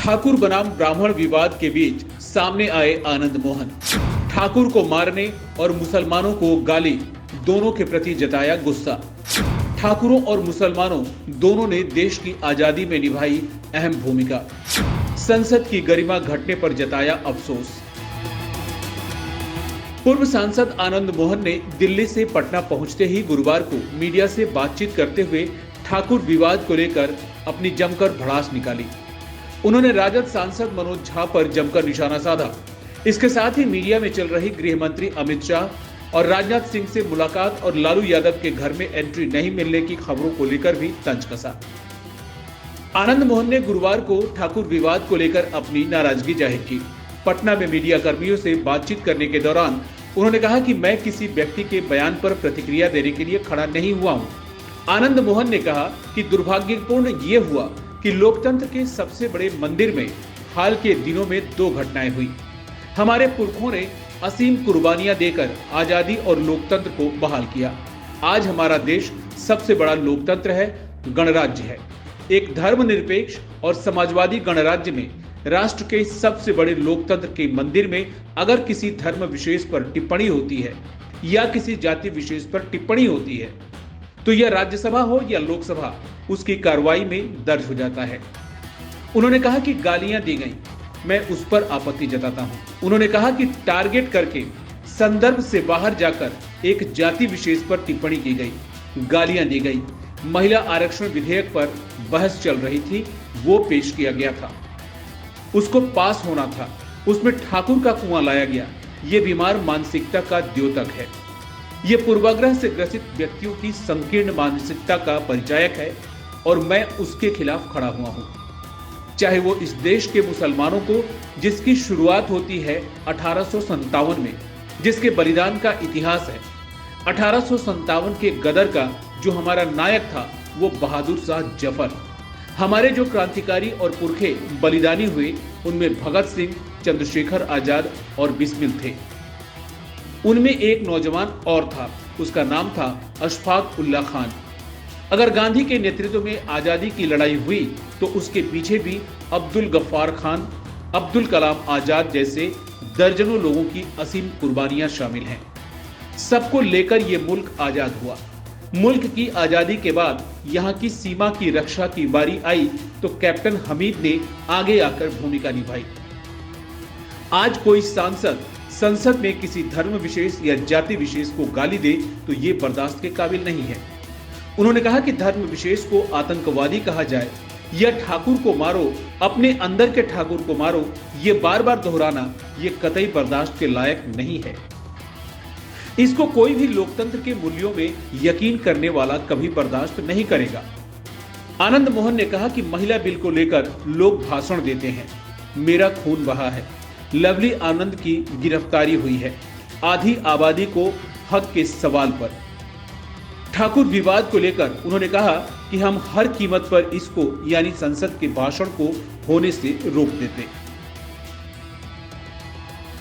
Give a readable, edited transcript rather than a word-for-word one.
ठाकुर बनाम ब्राह्मण विवाद के बीच सामने आए आनंद मोहन। ठाकुर को मारने और मुसलमानों को गाली दोनों के प्रति जताया गुस्सा। ठाकुरों और मुसलमानों दोनों ने देश की आजादी में निभाई अहम भूमिका। संसद की गरिमा घटने पर जताया अफसोस। पूर्व सांसद आनंद मोहन ने दिल्ली से पटना पहुंचते ही गुरुवार को मीडिया से बातचीत करते हुए ठाकुर विवाद को लेकर अपनी जमकर भड़ास निकाली। उन्होंने राजद सांसद मनोज झा पर जमकर निशाना साधा। इसके साथ ही मीडिया में चल रही गृह मंत्री अमित शाह और राजनाथ सिंह से मुलाकात और लालू यादव के घर में एंट्री नहीं मिलने की खबरों को लेकर भी तंज कसा। आनंद मोहन ने गुरुवार को ठाकुर विवाद को लेकर अपनी नाराजगी जाहिर की। पटना में मीडिया कर्मियों से बातचीत करने के दौरान उन्होंने कहा कि मैं किसी व्यक्ति के बयान पर प्रतिक्रिया देने के लिए खड़ा नहीं हुआ हूं। आनंद मोहन ने कहा कि दुर्भाग्यपूर्ण ये हुआ कि लोकतंत्र के सबसे बड़े मंदिर में हाल के दिनों में दो घटनाएं हुई। हमारे पुरखों ने असीम कुर्बानियां देकर आजादी और लोकतंत्र को बहाल किया। आज हमारा देश सबसे बड़ा लोकतंत्र है, गणराज्य है। एक धर्मनिरपेक्ष और समाजवादी गणराज्य में राष्ट्र के सबसे बड़े लोकतंत्र के मंदिर में अगर किसी धर्म विशेष पर टिप्पणी होती है या किसी जाति विशेष पर टिप्पणी होती है तो यह राज्यसभा हो या लोकसभा, उसकी कार्रवाई में दर्ज हो जाता है। उन्होंने कहा कि गालियां दी गई, मैं उस पर आपत्ति जताता हूं। उन्होंने कहा कि टारगेट करके संदर्भ से बाहर जाकर एक जाति विशेष पर टिप्पणी की गई, गालियां दी गई। महिला आरक्षण विधेयक पर बहस चल रही थी, वो पेश किया गया था, उसको पास होना था, उसमें ठाकुर का कुआं लाया गया। ये बीमार मानसिकता का द्योतक है। ये पूर्वाग्रह से ग्रसित व्यक्तियों की संकीर्ण मानसिकता का परिचायक है और मैं उसके खिलाफ खड़ा हुआ हूं। चाहे वो इस देश के मुसलमानों को, जिसकी शुरुआत होती है 1857 में, जिसके बलिदान का इतिहास है। 1857 के गदर का जो हमारा नायक था वो बहादुर शाह जफर। हमारे जो क्रांतिकारी और पुरखे बलिदानी हुए उनमें भगत सिंह, चंद्रशेखर आजाद और बिस्मिल थे। उनमें एक नौजवान और था, उसका नाम था अशफाक उल्लाह खान। अगर गांधी के नेतृत्व में आजादी की लड़ाई हुई तो उसके पीछे भी अब्दुल गफ्फार खान, अब्दुल कलाम आजाद जैसे दर्जनों लोगों की असीम कुर्बानियां शामिल हैं। सबको लेकर ये मुल्क आजाद हुआ। मुल्क की आजादी के बाद यहाँ की सीमा की रक्षा की बारी आई तो कैप्टन हमीद ने आगे आकर भूमिका निभाई। आज कोई सांसद संसद में किसी धर्म विशेष या जाति विशेष को गाली दे तो ये बर्दाश्त के काबिल नहीं है। उन्होंने कहा कि धर्म विशेष को आतंकवादी कहा जाए या ठाकुर को मारो, अपने अंदर के ठाकुर को मारो, ये बार बार दोहराना ये कतई बर्दाश्त के लायक नहीं है। इसको कोई भी लोकतंत्र के मूल्यों में यकीन करने वाला कभी बर्दाश्त नहीं करेगा। आनंद मोहन ने कहा कि महिला बिल को लेकर लोग भाषण देते हैं, मेरा खून बहा है। लवली आनंद की गिरफ्तारी हुई है आधी आबादी को हक के सवाल पर। ठाकुर विवाद को लेकर उन्होंने कहा कि हम हर कीमत पर इसको यानी संसद के भाषण को होने से रोक देते।